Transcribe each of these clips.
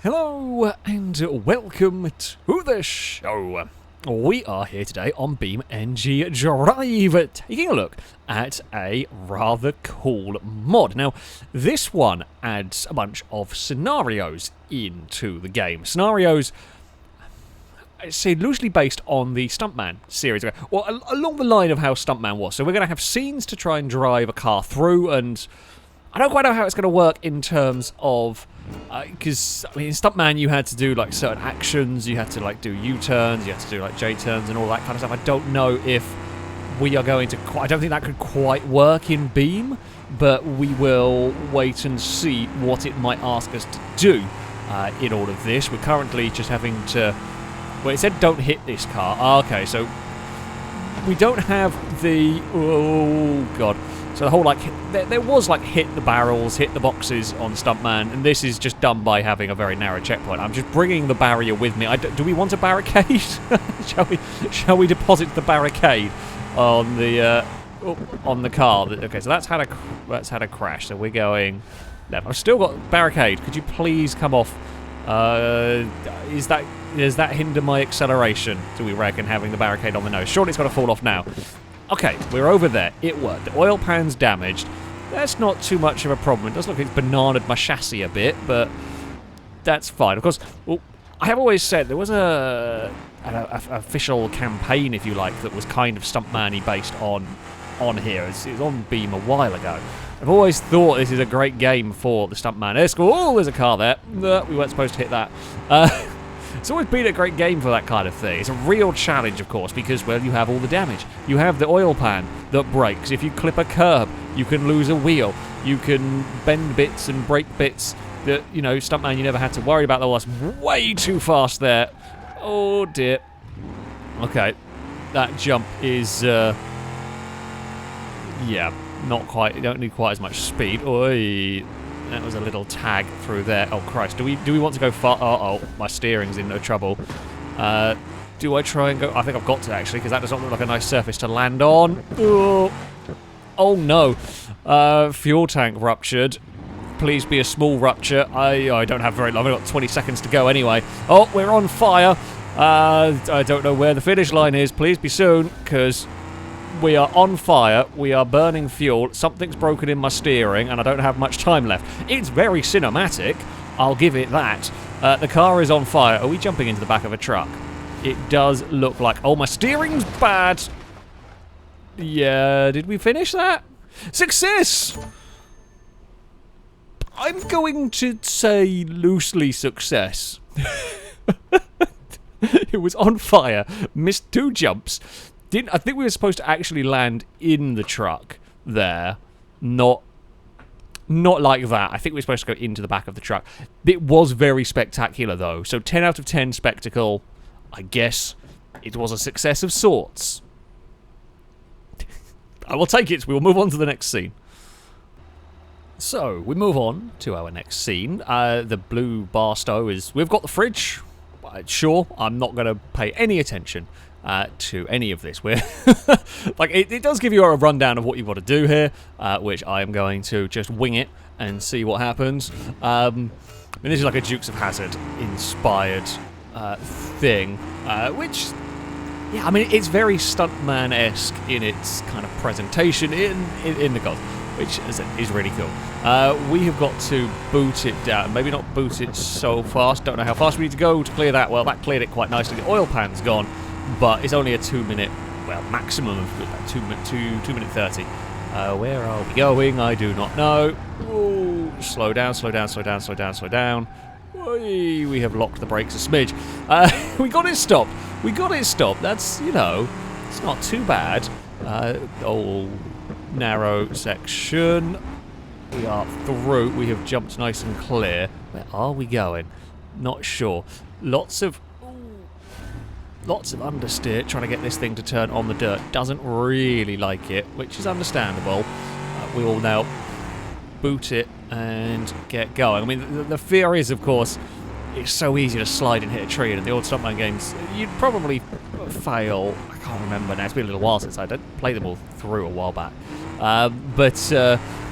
Hello and welcome to the show. We are here today on BeamNG Drive, taking a look at a rather cool mod. Now, this one adds a bunch of scenarios into the game. Scenarios, I'd say, loosely based on the Stuntman series, or along the line of how Stuntman was. So we're going to have scenes to try and drive a car through, and I don't quite know how it's going to work in terms of, because I mean, in Stuntman you had to do like certain actions, you had to like do U-turns, you had to do like J-turns and all that kind of stuff. I don't know if we are going to, I don't think that could quite work in Beam, but we will wait and see what it might ask us to do in all of this. We're currently just having to, well, it said don't hit this car. Okay, so we don't have the, oh god. So the whole, like, there was, like, hit the barrels, hit the boxes on Stuntman, and this is just done by having a very narrow checkpoint. I'm just bringing the barrier with me. Do we want a barricade? Shall we deposit the barricade on the car? Okay, so that's had a crash. So we're going left. I've still got barricade. Could you please come off? Does that hinder my acceleration? Do we reckon having the barricade on the nose? Surely it's got to fall off now. Okay, we're over there. It worked. The oil pan's damaged. That's not too much of a problem. It does look like it's bananaed my chassis a bit, but that's fine. Of course, well, I have always said there was an official campaign, if you like, that was kind of Stuntman-y based on here. It was on Beam a while ago. I've always thought this is a great game for the Stuntman escort. Oh, there's a car there. No, we weren't supposed to hit that. It's always been a great game for that kind of thing. It's a real challenge, of course, because, well, you have all the damage. You have the oil pan that breaks. If you clip a curb, you can lose a wheel. You can bend bits and break bits that, you know, Stuntman, you never had to worry about. That was way too fast there. Oh, dear. Okay. That jump is, yeah, not quite, you don't need quite as much speed. Oi. That was a little tag through there. Oh, Christ. Do we want to go far? Uh-oh, my steering's in no trouble. Do I try and go? I think I've got to, actually, because that does not look like a nice surface to land on. Oh no. Fuel tank ruptured. Please be a small rupture. I don't have very long. I've got 20 seconds to go anyway. Oh, we're on fire. I don't know where the finish line is. Please be soon, because we are on fire, we are burning fuel, something's broken in my steering, and I don't have much time left. It's very cinematic, I'll give it that. The car is on fire. Are we jumping into the back of a truck? It does look like... Oh, my steering's bad! Yeah, did we finish that? Success! I'm going to say loosely success. It was on fire, missed 2 jumps. I think we were supposed to actually land in the truck there, not like that. I think we were supposed to go into the back of the truck. It was very spectacular, though. So 10 out of 10 spectacle. I guess it was a success of sorts. I will take it. We will move on to the next scene. So, we move on to our next scene. The blue Barstow is... We've got the fridge. Sure, I'm not going to pay any attention to any of this. We're like, it does give you a rundown of what you've got to do here, which I am going to just wing it and see what happens. I mean, this is like a Dukes of Hazzard inspired thing, which, yeah, I mean, it's very Stuntman-esque in its kind of presentation in the goals, which is really cool. We have got to boot it down. Maybe not boot it so fast. Don't know how fast we need to go to clear that. Well, that cleared it quite nicely. The oil pan's gone, but it's only a 2-minute, well, maximum of 2 minute 30. Where are we going? I do not know. Ooh, slow down, slow down, slow down, slow down, slow down. Oy, we have locked the brakes a smidge. We got it stopped. We got it stopped. That's, you know, it's not too bad. Narrow section. We are through. We have jumped nice and clear. Where are we going? Not sure. Lots of understeer trying to get this thing to turn on the dirt. Doesn't really like it, which is understandable. We will now boot it and get going. I mean, the fear is, of course, it's so easy to slide and hit a tree, and in the old Stuntman games, you'd probably fail. I can't remember now. It's been a little while since I did play them all through a while back. But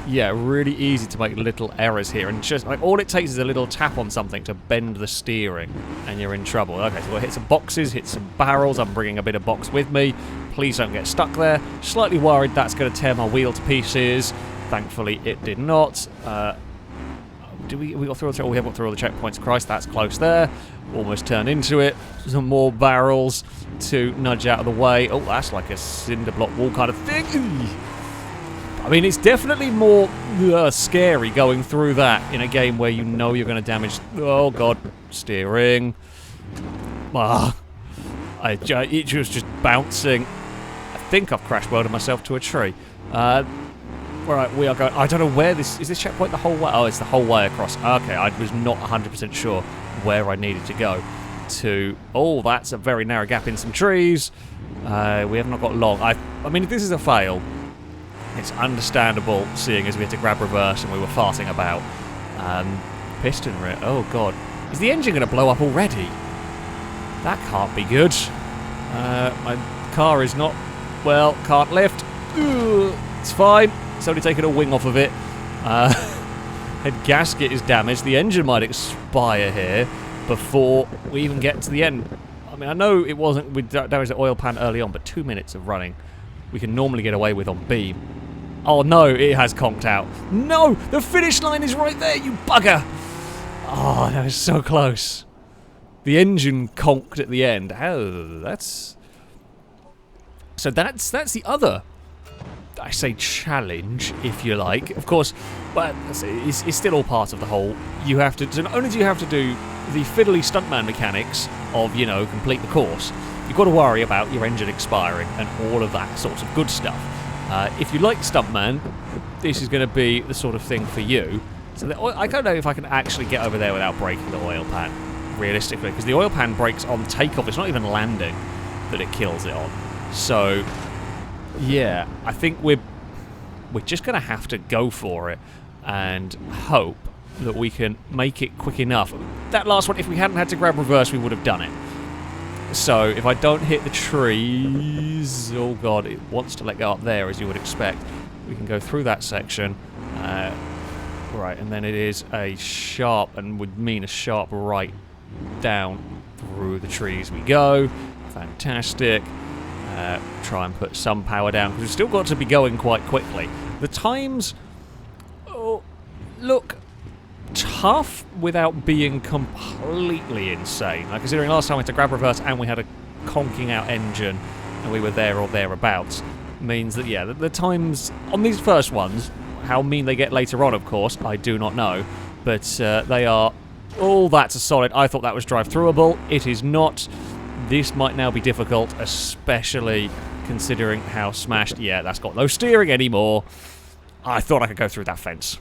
yeah, really easy to make little errors here, and just like all it takes is a little tap on something to bend the steering, and you're in trouble. Okay, so we'll hit some boxes, hit some barrels. I'm bringing a bit of box with me. Please don't get stuck there. Slightly worried that's going to tear my wheel to pieces. Thankfully, it did not. We got through all we have got through all the checkpoints. Christ, that's close there. Almost turned into it. Some more barrels to nudge out of the way. Oh, that's like a cinder block wall kind of thing. I mean, it's definitely more scary going through that in a game where you know you're going to damage. Oh god, steering. It was just bouncing. I think I've crash welded myself to a tree. Right, we are going. I don't know where this is. This checkpoint the whole way? Oh, it's the whole way across. Okay, I was not 100% sure where I needed to go. Oh, that's a very narrow gap in some trees. We have not got long. I mean, if this is a fail, it's understandable, seeing as we had to grab reverse and we were farting about. Piston rear. Oh god, is the engine going to blow up already? That can't be good. My car is not. Well, can't lift. It's fine. It's only taken a wing off of it. Head gasket is damaged. The engine might expire here before we even get to the end. I mean, I know it wasn't. We damaged the oil pan early on, but 2 minutes of running we can normally get away with on Beam. Oh no, it has conked out. No, the finish line is right there, you bugger! Oh, that was so close. The engine conked at the end. Oh, that's... So that's the other, I say, challenge, if you like. Of course, but it's still all part of the whole. You have to. So not only do you have to do the fiddly stuntman mechanics of, you know, complete the course, you've got to worry about your engine expiring and all of that sorts of good stuff. If you like Stuntman, this is going to be the sort of thing for you. So I don't know if I can actually get over there without breaking the oil pan, realistically, because the oil pan breaks on takeoff. It's not even landing that it kills it on. So, yeah, I think we're just going to have to go for it and hope that we can make it quick enough. That last one, if we hadn't had to grab reverse, we would have done it. So, if I don't hit the trees... Oh god, it wants to let go up there, as you would expect. We can go through that section. Right, and then it is a sharp, and would mean a sharp right down through the trees we go. Fantastic. Try and put some power down, because we've still got to be going quite quickly. The times look tough without being completely insane. Like, considering last time we had to grab reverse and we had a conking out engine and we were there or thereabouts, means that, yeah, the times on these first ones, how mean they get later on, of course, I do not know, but they are... Oh, that's a solid. I thought that was drive-throughable. It is not. This might now be difficult, especially considering how smashed... Yeah, that's got no steering anymore. I thought I could go through that fence.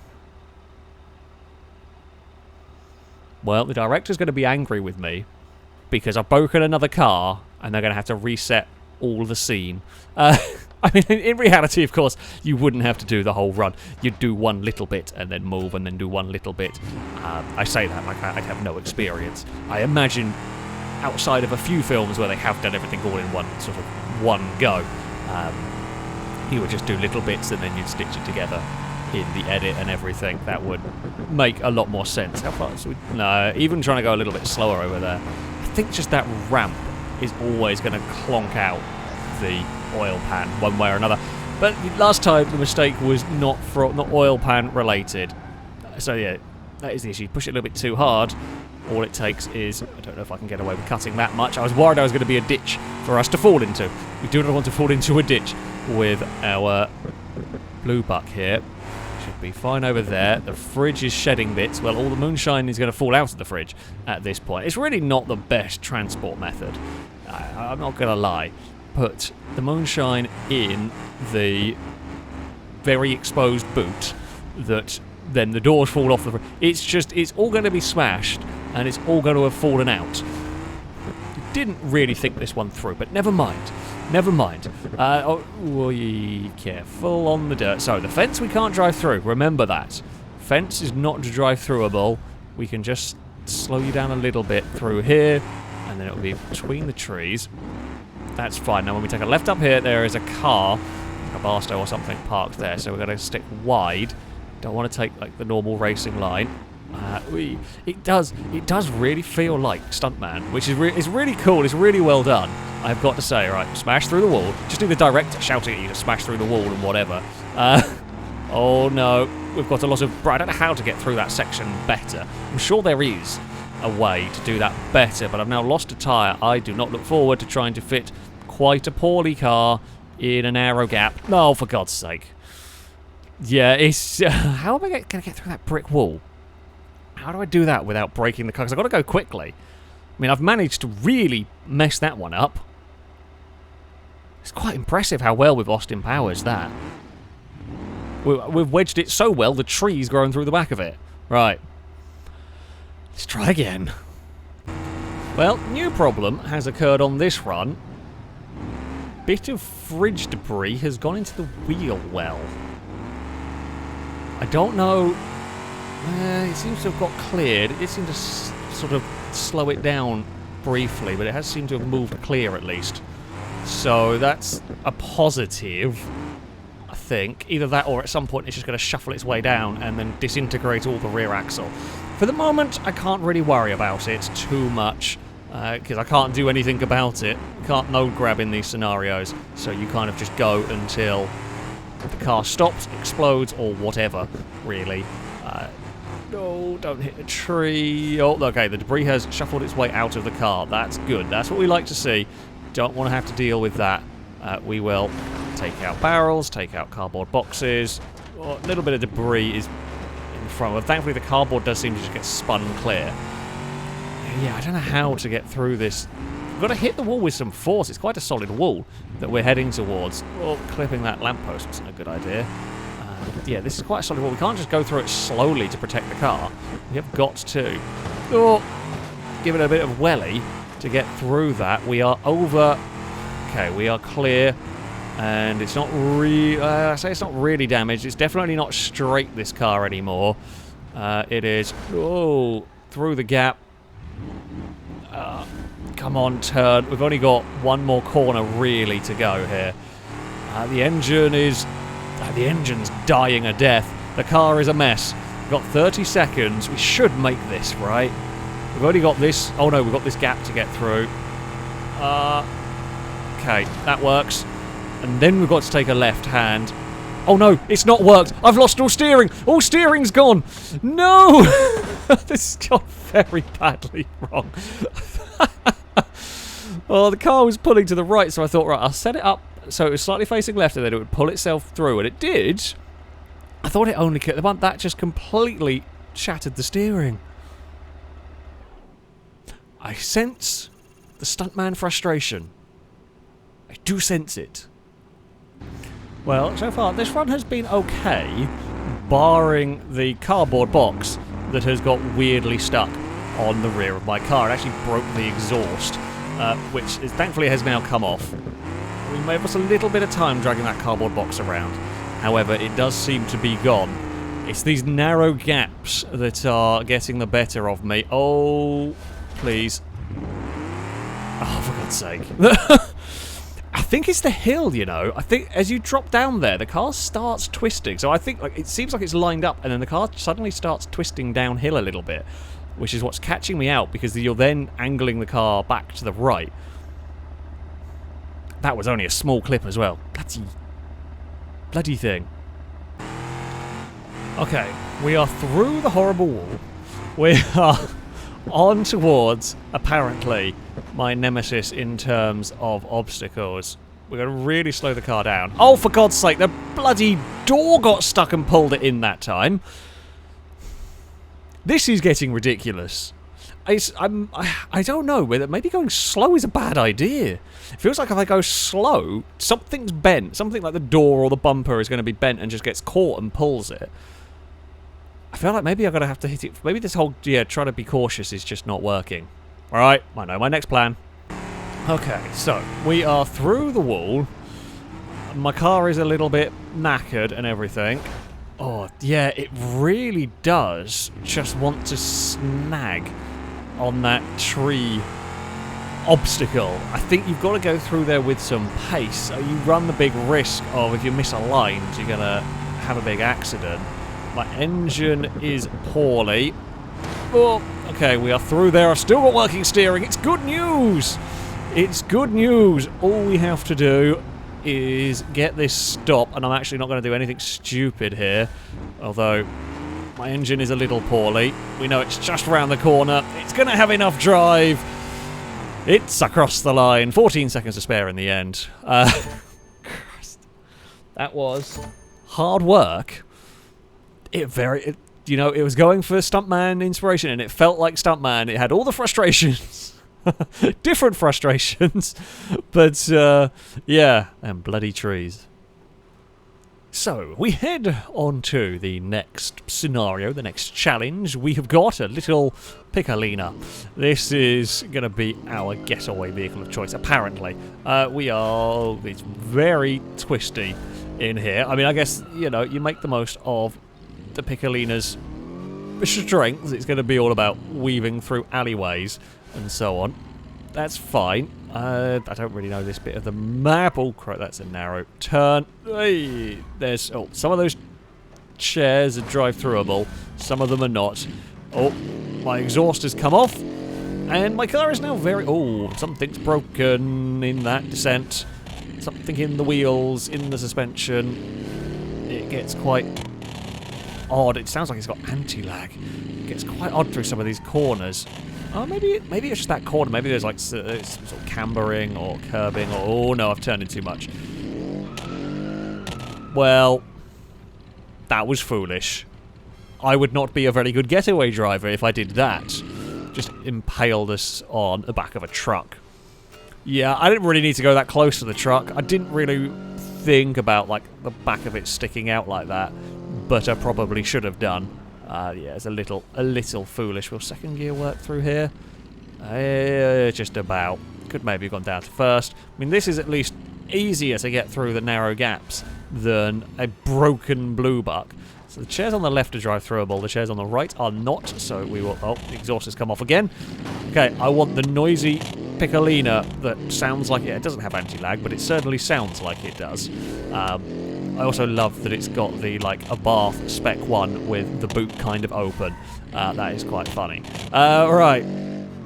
Well, the director's going to be angry with me because I've broken another car and they're going to have to reset all the scene. I mean, in reality, of course, you wouldn't have to do the whole run. You'd do one little bit and then move and then do one little bit. I say that like I have no experience. I imagine outside of a few films where they have done everything all in one go, you would just do little bits and then you'd stitch it together in the edit and everything. That would make a lot more sense. How far? No, even trying to go a little bit slower over there. I think just that ramp is always going to clonk out the oil pan one way or another. But last time the mistake was not oil pan related. So yeah, that is the issue. Push it a little bit too hard. All it takes is, I don't know if I can get away with cutting that much. I was worried I was going to be a ditch for us to fall into. We do not want to fall into a ditch with our blue buck here. Should be fine over there. The fridge is shedding bits. Well, all the moonshine is going to fall out of the fridge at this point. It's really not the best transport method. I'm not going to lie. Put the moonshine in the very exposed boot that then the doors fall off the fridge. It's all going to be smashed and it's all going to have fallen out. Didn't really think this one through, but never mind. Never mind. Careful on the dirt. So, the fence we can't drive through. Remember that. Fence is not drive-throughable. We can just slow you down a little bit through here, and then it'll be between the trees. That's fine. Now, when we take a left up here, there is a car, a Barstow or something, parked there, so we're going to stick wide Don't want to take like the normal racing line. It does really feel like Stuntman, which is really cool. It's really well done. I've got to say, right, smash through the wall. Just need the director shouting at you to smash through the wall and whatever. Oh no, we've got a lot of... I don't know how to get through that section better. I'm sure there is a way to do that better, but I've now lost a tyre. I do not look forward to trying to fit quite a poorly car in a narrow gap. No, for God's sake. Yeah, it's... how am I going to get through that brick wall? How do I do that without breaking the car? Because I've got to go quickly. I mean, I've managed to really mess that one up. It's quite impressive how well we've Austin Powers that. We've wedged it so well, the tree's growing through the back of it. Right. Let's try again. Well, new problem has occurred on this run. Bit of fridge debris has gone into the wheel well. I don't know... it seems to have got cleared. It did seem to sort of slow it down briefly, but it has seemed to have moved clear at least. So that's a positive, I think. Either that or at some point it's just going to shuffle its way down and then disintegrate all the rear axle. For the moment, I can't really worry about it too much, because I can't do anything about it. You can't node grab in these scenarios, so you kind of just go until the car stops, explodes, or whatever, really. No, don't hit the tree. Oh, okay, the debris has shuffled its way out of the car. That's good. That's what we like to see. Don't want to have to deal with that. We will take out barrels, take out cardboard boxes. Oh, a little bit of debris is in front of it. Thankfully, the cardboard does seem to just get spun clear. Yeah, I don't know how to get through this. We've got to hit the wall with some force. It's quite a solid wall that we're heading towards. Oh, clipping that lamppost wasn't a good idea. Yeah, this is quite a solid wall. We can't just go through it slowly to protect the car. We have got to. Oh, give it a bit of welly to get through that. We are over. Okay, we are clear. And it's not really... I say it's not really damaged. It's definitely not straight, this car, anymore. It is... Oh, through the gap. Come on, turn. We've only got one more corner, really, to go here. The engine is... the engine's dying a death. The car is a mess. We've got 30 seconds. We should make this, right? We've only got this... Oh, no, we've got this gap to get through. Okay, that works. And then we've got to take a left hand. Oh, no, it's not worked. I've lost all steering. All steering's gone. No! This has gone very badly wrong. Oh, the car was pulling to the right, so I thought, right, I'll set it up so it was slightly facing left and then it would pull itself through, and it did. I thought it only could. That just completely shattered the steering. I sense the Stuntman frustration. I do sense it. Well, so far, this run has been okay, barring the cardboard box that has got weirdly stuck on the rear of my car. It actually broke the exhaust, which is, thankfully has now come off. We may have lost a little bit of time dragging that cardboard box around. However, it does seem to be gone. It's these narrow gaps that are getting the better of me. Oh, please. Oh, for God's sake. I think it's the hill, you know. I think as you drop down there, the car starts twisting. So I think like it seems like it's lined up, and then the car suddenly starts twisting downhill a little bit, which is what's catching me out, because you're then angling the car back to the right. That was only a small clip as well. Bloody thing. Okay, we are through the horrible wall. We are on towards, apparently, my nemesis in terms of obstacles. We're going to really slow the car down. Oh, for God's sake, the bloody door got stuck and pulled it in that time. This is getting ridiculous. I don't know whether maybe going slow is a bad idea. It feels like if I go slow, something's bent. Something like the door or the bumper is going to be bent and just gets caught and pulls it. I feel like maybe I'm going to have to hit it. Maybe this whole, trying to be cautious is just not working. Alright, I know my next plan. Okay, so we are through the wall. My car is a little bit knackered and everything. Oh, yeah, it really does just want to snag on that tree obstacle. I think you've got to go through there with some pace. You run the big risk of, if you're misaligned, you're going to have a big accident. My engine is poorly. Oh, okay, we are through there. I've still got working steering. It's good news. It's good news. All we have to do is get this stop, and I'm actually not going to do anything stupid here, although my engine is a little poorly. We know it's just around the corner. It's going to have enough drive. It's across the line. 14 seconds to spare in the end. Christ. That was hard work. It was going for Stuntman inspiration, and it felt like Stuntman. It had all the frustrations. Different frustrations. But, yeah. And bloody trees. So, we head on to the next scenario, the next challenge. We have got a little Piccolina. This is going to be our getaway vehicle of choice, apparently. It's very twisty in here. I mean, I guess, you know, you make the most of the Piccolina's strength. It's going to be all about weaving through alleyways and so on. That's fine. I don't really know this bit of the map. Oh, crap, that's a narrow turn. Hey, there's... Oh, some of those chairs are drive-throughable. Some of them are not. Oh, my exhaust has come off. And my car is now very... Oh, something's broken in that descent. Something in the wheels, in the suspension. It gets quite odd. It sounds like it's got anti-lag. It gets quite odd through some of these corners. Oh, maybe it's just that corner. Maybe there's like some sort of cambering or curbing. Or, oh no, I've turned in too much. Well, that was foolish. I would not be a very good getaway driver if I did that. Just impaled us on the back of a truck. Yeah, I didn't really need to go that close to the truck. I didn't really think about like the back of it sticking out like that, but I probably should have done. Yeah, it's a little foolish. Will second gear work through here? Just about. Could maybe have gone down to first. I mean, this is at least easier to get through the narrow gaps than a broken blue buck. So the chairs on the left are drive-throughable. The chairs on the right are not. So we will... Oh, the exhaust has come off again. Okay, I want the noisy Piccolina that sounds like it. It doesn't have anti-lag, but it certainly sounds like it does. I also love that it's got the, like, a Bath Spec 1 with the boot kind of open. That is quite funny. Right.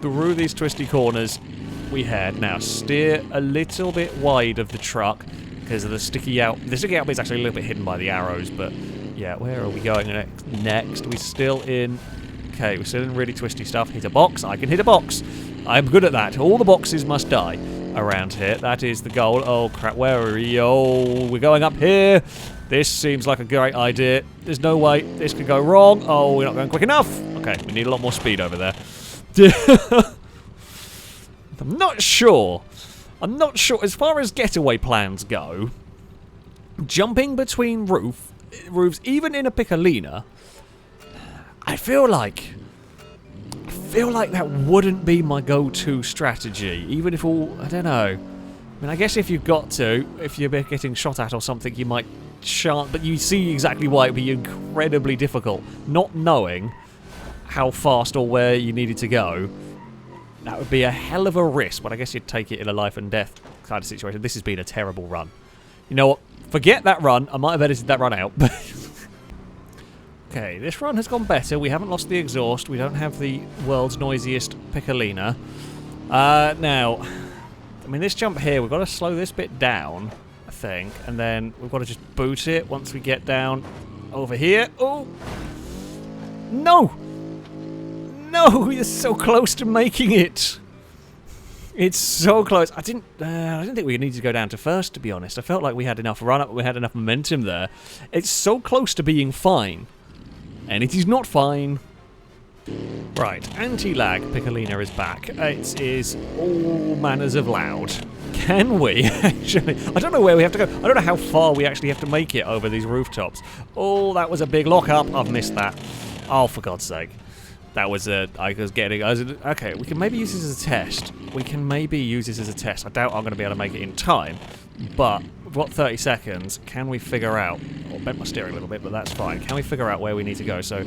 Through these twisty corners we head. Now, steer a little bit wide of the truck because of the sticky out. The sticky out bit's actually a little bit hidden by the arrows, but, yeah, where are we going next? We're still in... Okay, we're still in really twisty stuff. Hit a box. I can hit a box. I'm good at that. All the boxes must die around here. That is the goal. Oh, crap. Where are we? Oh, we're going up here. This seems like a great idea. There's no way this could go wrong. Oh, we're not going quick enough. Okay, we need a lot more speed over there. I'm not sure. As far as getaway plans go, jumping between roofs, even in a Piccolina, I feel like that wouldn't be my go-to strategy, even if I don't know. I mean, I guess if you've got to, if you're getting shot at or something, you might chance, but you see exactly why it'd be incredibly difficult. Not knowing how fast or where you needed to go, that would be a hell of a risk, but I guess you'd take it in a life and death kind of situation. This has been a terrible run. You know what? Forget that run. I might have edited that run out, but... Okay, this run has gone better. We haven't lost the exhaust. We don't have the world's noisiest Piccolina. Now, I mean, this jump here, we've got to slow this bit down, I think, and then we've got to just boot it once we get down over here. Oh! No! No! You're so close to making it! It's so close. I didn't think we needed to go down to first, to be honest. I felt like we had enough run-up, we had enough momentum there. It's so close to being fine. And it is not fine. Right, anti-lag Piccolina is back. It is all manners of loud. Can we actually... I don't know where we have to go. I don't know how far we actually have to make it over these rooftops. Oh, that was a big lock-up. I've missed that. Oh, for God's sake. That was okay, we can maybe use this as a test. I doubt I'm going to be able to make it in time. But we've got 30 seconds. Can we figure out... Oh, bent my steering a little bit, but that's fine. Can we figure out where we need to go? So,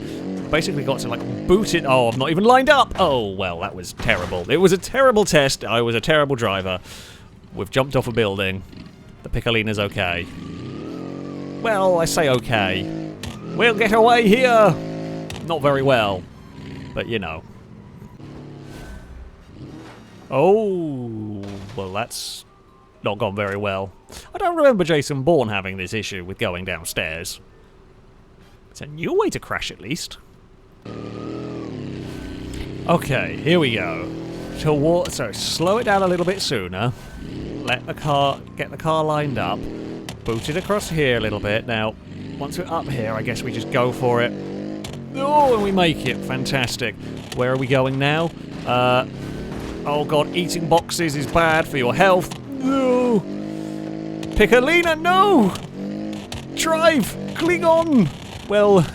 basically got to, like, boot it... Oh, I'm not even lined up! Oh, well, that was terrible. It was a terrible test. I was a terrible driver. We've jumped off a building. The Piccolina's okay. Well, I say okay. We'll get away here! Not very well, but you know. Oh, well that's not gone very well. I don't remember Jason Bourne having this issue with going downstairs. It's a new way to crash at least. Okay, here we go. So slow it down a little bit sooner. Get the car lined up. Boot it across here a little bit. Now, once we're up here, I guess we just go for it. Oh, and we make it. Fantastic. Where are we going now? Oh god, eating boxes is bad for your health. No! Piccolina, no! Drive! Cling on! Well,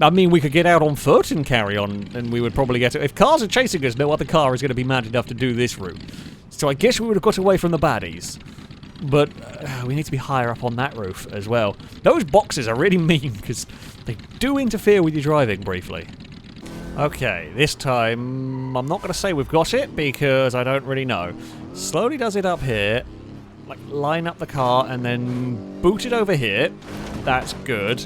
I mean, we could get out on foot and carry on, and we would probably get it. If cars are chasing us, no other car is going to be mad enough to do this route. So I guess we would have got away from the baddies. But we need to be higher up on that roof as well. Those boxes are really mean, because they do interfere with your driving briefly. Okay, this time, I'm not going to say we've got it, because I don't really know. Slowly does it up here. Like, line up the car, and then boot it over here. That's good.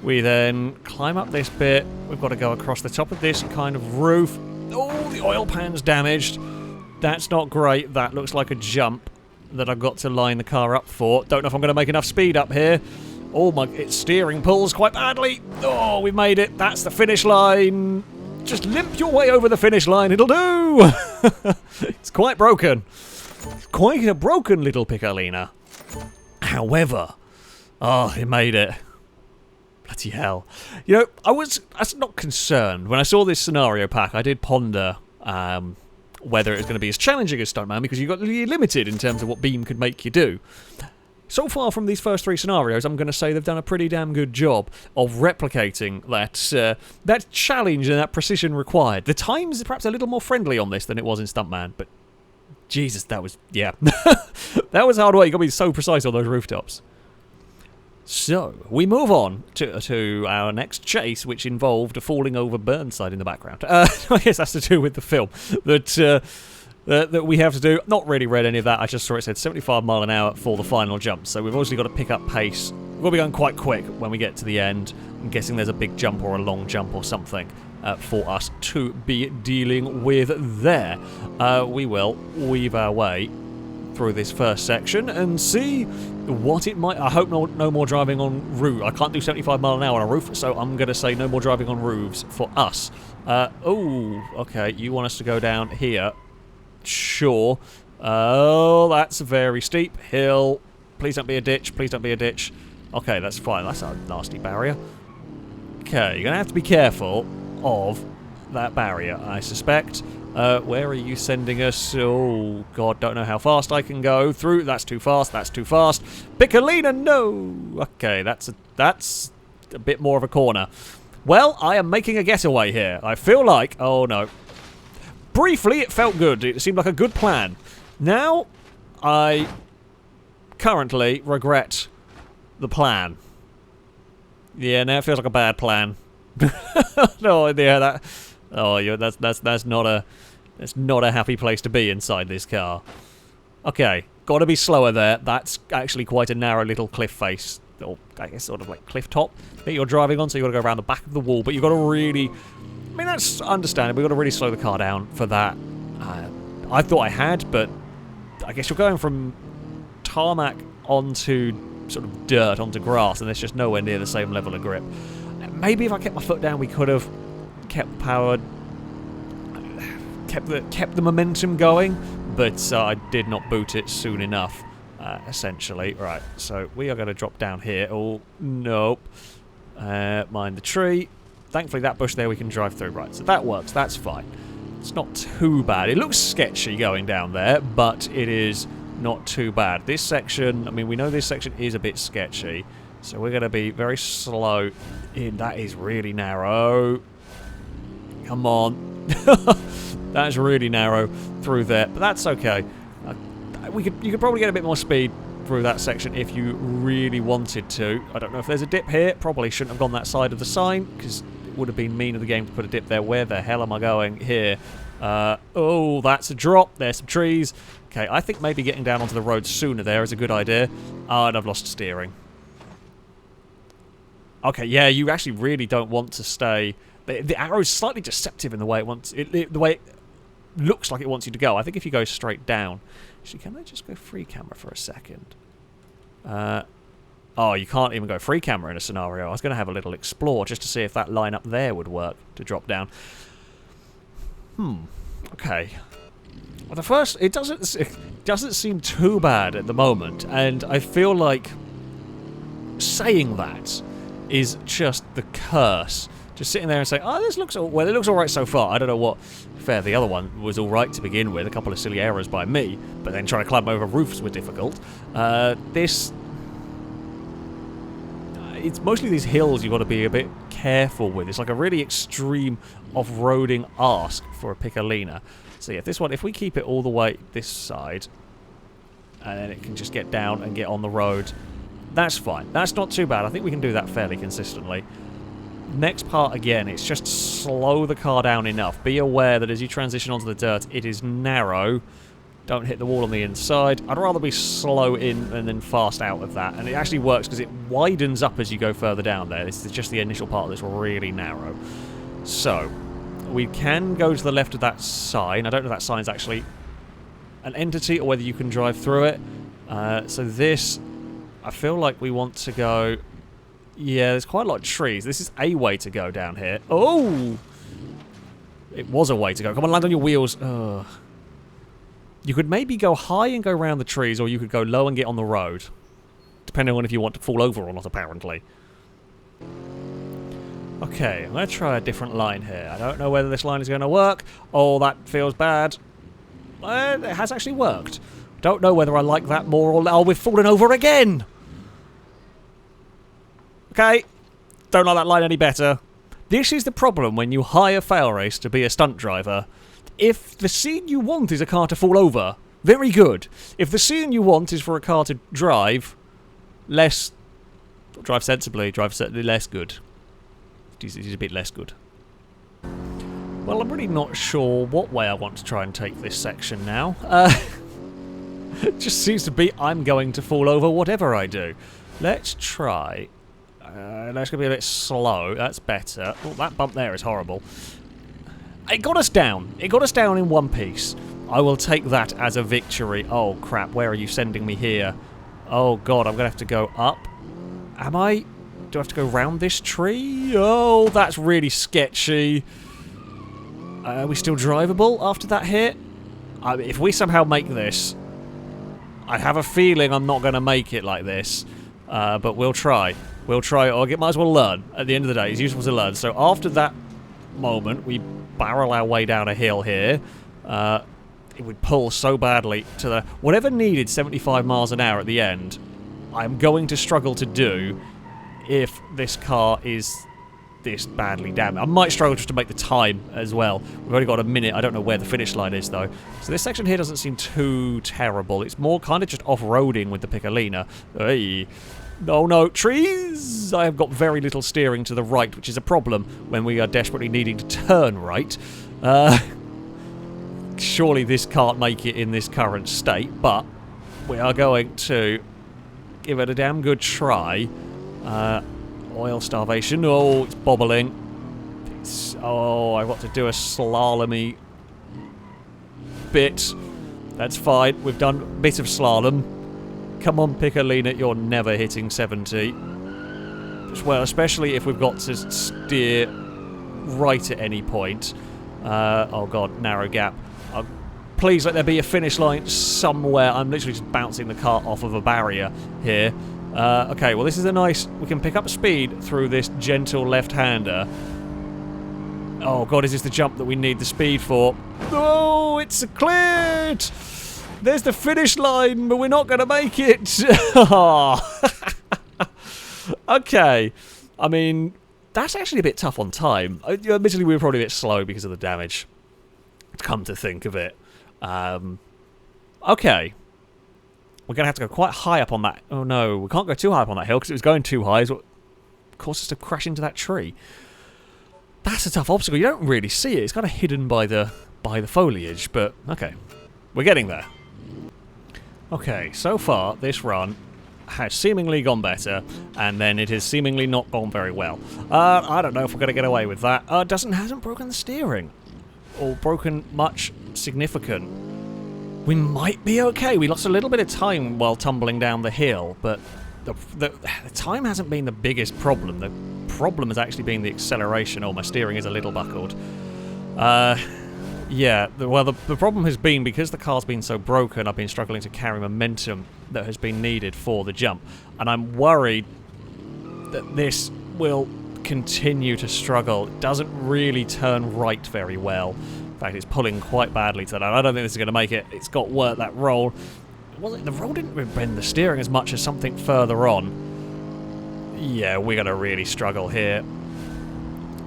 We then climb up this bit. We've got to go across the top of this kind of roof. Oh, the oil pan's damaged. That's not great. That looks like a jump that I've got to line the car up for. Don't know if I'm going to make enough speed up here. Oh my, its steering pulls quite badly. Oh, we made it. That's the finish line. Just limp your way over the finish line. It'll do. It's quite broken. Quite a broken little Piccolina. However, oh, it made it. Bloody hell. You know, I was not concerned. When I saw this scenario pack, I did ponder whether it was going to be as challenging as Stuntman, because you got really limited in terms of what Beam could make you do. So far from these first three scenarios, I'm going to say they've done a pretty damn good job of replicating that challenge and that precision required. The times are perhaps a little more friendly on this than it was in Stuntman, but Jesus, that was, yeah. That was hard work. You got to be so precise on those rooftops. So, we move on to our next chase, which involved falling over Burnside in the background. I guess that's to do with the film that we have to do. Not really read any of that. I just saw it said 75 mile an hour for the final jump. So we've obviously got to pick up pace. We'll be going quite quick when we get to the end. I'm guessing there's a big jump or a long jump or something for us to be dealing with there. We will weave our way through this first section and see what it might. I hope no more driving on roof. I can't do 75 mile an hour on a roof, so I'm going to say no more driving on roofs for us. Oh, okay, you want us to go down here. Sure. Oh, that's a very steep hill. Please don't be a ditch. Please don't be a ditch. Okay, that's fine. That's a nasty barrier. Okay, you're going to have to be careful of that barrier, I suspect. Where are you sending us? Oh, God, don't know how fast I can go through. That's too fast. That's too fast. Piccolina, no! Okay, that's a bit more of a corner. Well, I am making a getaway here. I feel like... Oh, no. Briefly, it felt good. It seemed like a good plan. Now, I currently regret the plan. Yeah, now it feels like a bad plan. No, yeah, that... Oh, yeah, that's not a happy place to be inside this car. Okay, got to be slower there. That's actually quite a narrow little cliff face, or I guess sort of like cliff top that you're driving on. So you got to go around the back of the wall, but you got to really. I mean, that's understandable. You got to really slow the car down for that. I thought I had, but I guess you're going from tarmac onto sort of dirt onto grass, and there's just nowhere near the same level of grip. Maybe if I kept my foot down, we could have kept power, kept the momentum going, but I did not boot it soon enough, essentially. Right, so we are going to drop down here. Oh, nope. Mind the tree. Thankfully, that bush there we can drive through. Right, so that works. That's fine. It's not too bad. It looks sketchy going down there, but it is not too bad. This section, I mean, we know this section is a bit sketchy, so we're going to be very slow in. That is really narrow. Come on. That's really narrow through there, but that's okay. You could probably get a bit more speed through that section if you really wanted to. I don't know if there's a dip here. Probably shouldn't have gone that side of the sign, because it would have been mean of the game to put a dip there. Where the hell am I going here? Oh, that's a drop. There's some trees. Okay, I think maybe getting down onto the road sooner there is a good idea. Oh, and I've lost steering. Okay, yeah, you actually really don't want to stay... The arrow is slightly deceptive in the way it wants... the way it looks like it wants you to go. I think if you go straight down... Actually, can I just go free camera for a second? Oh, you can't even go free camera in a scenario. I was going to have a little explore just to see if that line up there would work to drop down. Okay. Well, the first... It doesn't seem too bad at the moment, and I feel like saying that is just the curse. Just sitting there and saying, oh, this looks... Well, it looks alright so far. I don't know what... Fair, the other one was alright to begin with. A couple of silly errors by me, but then trying to climb over roofs were difficult. This... It's mostly these hills you've got to be a bit careful with. It's like a really extreme off-roading ask for a Piccolina. So yeah, this one, if we keep it all the way this side, and then it can just get down and get on the road, that's fine. That's not too bad. I think we can do that fairly consistently. Next part, again, it's just slow the car down enough. Be aware that as you transition onto the dirt, it is narrow. Don't hit the wall on the inside. I'd rather be slow in and then fast out of that. And it actually works because it widens up as you go further down there. This is just the initial part that's really narrow. So, we can go to the left of that sign. I don't know if that sign's actually an entity or whether you can drive through it. So this, I feel like we want to go... Yeah, there's quite a lot of trees. This is a way to go down here. Oh! It was a way to go. Come on, land on your wheels. Ugh. You could maybe go high and go around the trees, or you could go low and get on the road. Depending on if you want to fall over or not, apparently. Okay, I'm going to try a different line here. I don't know whether this line is going to work. Oh, that feels bad. It has actually worked. Don't know whether I like that more or... Oh, we've fallen over again! Okay, don't like that line any better. This is the problem when you hire FailRace to be a stunt driver. If the scene you want is a car to fall over, very good. If the scene you want is for a car to drive, less... Drive sensibly, less good. It is a bit less good. Well, I'm really not sure what way I want to try and take this section now. It just seems to be I'm going to fall over whatever I do. Let's try... that's going to be a bit slow. That's better. Oh, that bump there is horrible. It got us down. It got us down in one piece. I will take that as a victory. Oh, crap. Where are you sending me here? Oh, God. I'm going to have to go up. Am I? Do I have to go round this tree? Oh, that's really sketchy. Are we still drivable after that hit? If we somehow make this, I have a feeling I'm not going to make it like this. But we'll try. We'll try. Or might as well learn. At the end of the day, it's useful to learn. So after that moment, we barrel our way down a hill here. It would pull so badly to the... Whatever needed 75 miles an hour at the end, I'm going to struggle to do if this car is this badly damaged. I might struggle just to make the time as well. We've only got a minute. I don't know where the finish line is, though. So this section here doesn't seem too terrible. It's more kind of just off-roading with the Piccolina. Hey. Oh no, trees! I have got very little steering to the right, which is a problem when we are desperately needing to turn right. Surely this can't make it in this current state, but we are going to give it a damn good try. Oil starvation. Oh, it's bobbling. Oh, I've got to do a slalom-y bit. That's fine. We've done a bit of slalom. Come on, Piccolina, you're never hitting 70. Well, especially if we've got to steer right at any point. Oh god, narrow gap. Please let there be a finish line somewhere. I'm literally just bouncing the car off of a barrier here. Okay, well this is a nice... We can pick up speed through this gentle left-hander. Oh god, is this the jump that we need the speed for? Oh, it's cleared! There's the finish line, but we're not going to make it. Okay. I mean, that's actually a bit tough on time. Admittedly, we were probably a bit slow because of the damage. Come to think of it. Okay. We're going to have to go quite high up on that. Oh no, we can't go too high up on that hill because it was going too high. It's what caused us to crash into that tree. That's a tough obstacle. You don't really see it. It's kind of hidden by the foliage, but okay. We're getting there. Okay, so far, this run has seemingly gone better, and then it has seemingly not gone very well. I don't know if we're going to get away with that. Hasn't broken the steering, or broken much significant. We might be okay. We lost a little bit of time while tumbling down the hill, but the time hasn't been the biggest problem. The problem has actually been the acceleration. Oh, my steering is a little buckled. Yeah, the problem has been, because the car's been so broken, I've been struggling to carry momentum that has been needed for the jump. And I'm worried that this will continue to struggle. It doesn't really turn right very well. In fact, it's pulling quite badly today. I don't think this is going to make it. It's got work, that roll. The roll didn't bend the steering as much as something further on. Yeah, we're going to really struggle here.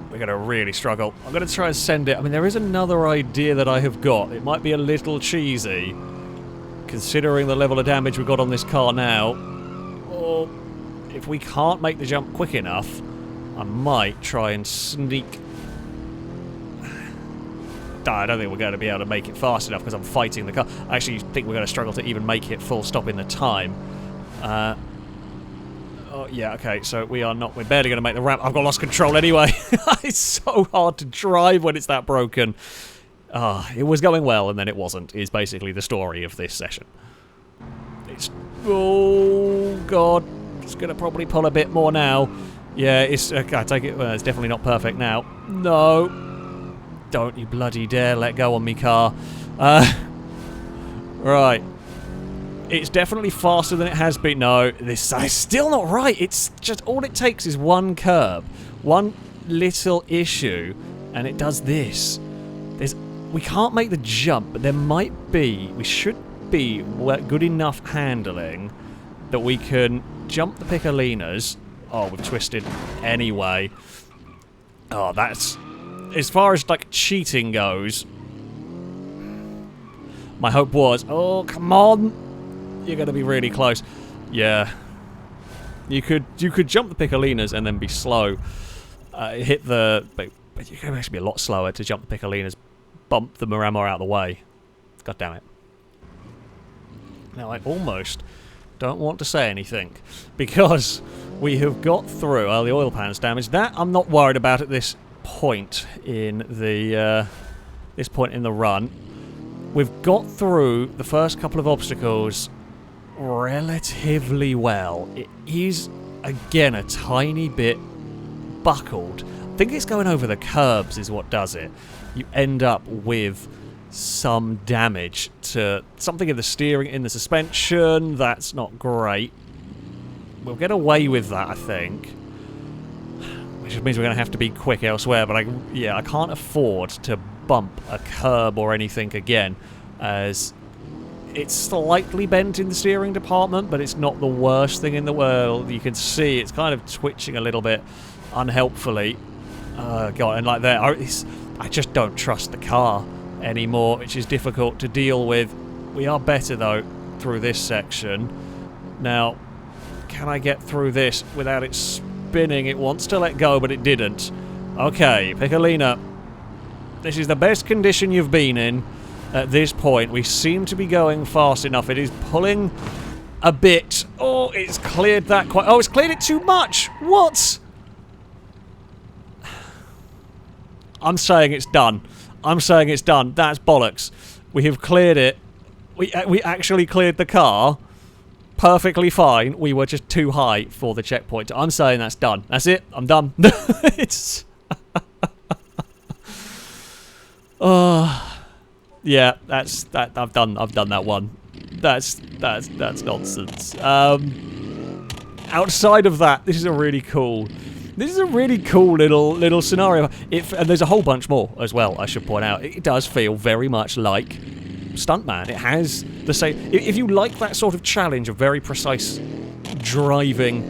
We're going to really struggle. I'm going to try and send it. I mean, there is another idea that I have got. It might be a little cheesy, considering the level of damage we've got on this car now. Or if we can't make the jump quick enough, I might try and sneak. I don't think we're going to be able to make it fast enough because I'm fighting the car. I actually think we're going to struggle to even make it full stop in the time. Oh, yeah, okay, so we're barely going to make the ramp. I've got lost control anyway. It's so hard to drive when it's that broken. It was going well and then it wasn't, is basically the story of this session. Oh, God. It's going to probably pull a bit more now. Yeah, it's... I take it... it's definitely not perfect now. No. Don't you bloody dare let go on me car. Right. It's definitely faster than it has been. No, this is still not right. It's just... all it takes is one curb. One little issue. And it does this. We can't make the jump, but there might be... we should be good enough handling that we can jump the Piccolinas. Oh, we've twisted anyway. Oh, that's... as far as, like, cheating goes, my hope was... oh, come on! You're going to be really close. Yeah. You could jump the Piccolinas and then be slow. Hit the... but you can actually be a lot slower to jump the Piccolinas. Bump the Miramar out of the way. God damn it. Now, I almost don't want to say anything, because we have got through... oh, the oil pan's damaged. That I'm not worried about at this point in the run. We've got through the first couple of obstacles relatively well. It is, again, a tiny bit buckled. I think it's going over the curbs is what does it. You end up with some damage to something in the steering, in the suspension. That's not great. We'll get away with that, I think. Which means we're going to have to be quick elsewhere, but I can't afford to bump a curb or anything again, as it's slightly bent in the steering department, but it's not the worst thing in the world. You can see it's kind of twitching a little bit unhelpfully. God, and like that, I just don't trust the car anymore, which is difficult to deal with. We are better, though, through this section. Now, can I get through this without it spinning? It wants to let go, but it didn't. Okay, Piccolina. This is the best condition you've been in at this point. We seem to be going fast enough. It is pulling a bit. Oh, it's cleared that quite... oh, it's cleared it too much. What? I'm saying it's done. I'm saying it's done. That's bollocks. We have cleared it. We actually cleared the car perfectly fine. We were just too high for the checkpoint. I'm saying that's done. That's it. I'm done. It's... yeah, that's that. I've done that one. That's nonsense. Outside of that, this is a really cool little scenario. And there's a whole bunch more as well, I should point out. It does feel very much like Stuntman. It has the same... if you like that sort of challenge of very precise driving,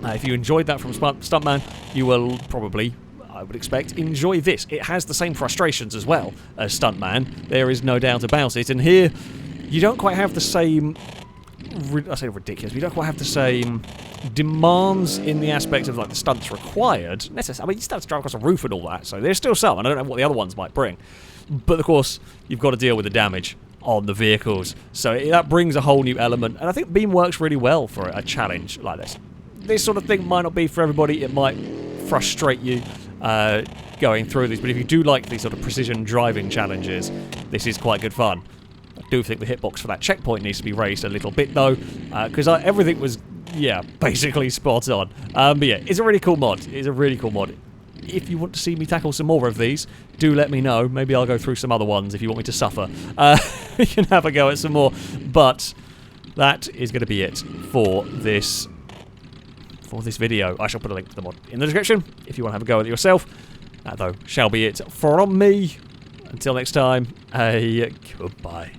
if you enjoyed that from Stuntman, you will probably, I would expect, enjoy this. It has the same frustrations as well as Stuntman. There is no doubt about it. And here, you don't quite have the same... I say ridiculous. We don't quite have the same demands in the aspect of, like, the stunts required. I mean, you still have to drive across a roof and all that, so there's still some. I don't know what the other ones might bring. But, of course, you've got to deal with the damage on the vehicles. So that brings a whole new element, and I think Beam works really well for a challenge like this. This sort of thing might not be for everybody. It might frustrate you going through these, but if you do like these sort of precision driving challenges, this is quite good fun. I do think the hitbox for that checkpoint needs to be raised a little bit though, because everything was, yeah, basically spot on. But yeah, it's a really cool mod. It's a really cool mod. If you want to see me tackle some more of these, do let me know. Maybe I'll go through some other ones if you want me to suffer. We can have a go at some more. But that is going to be it for this video. I shall put a link to the mod in the description if you want to have a go at it yourself. That, though, shall be it from me. Until next time, goodbye.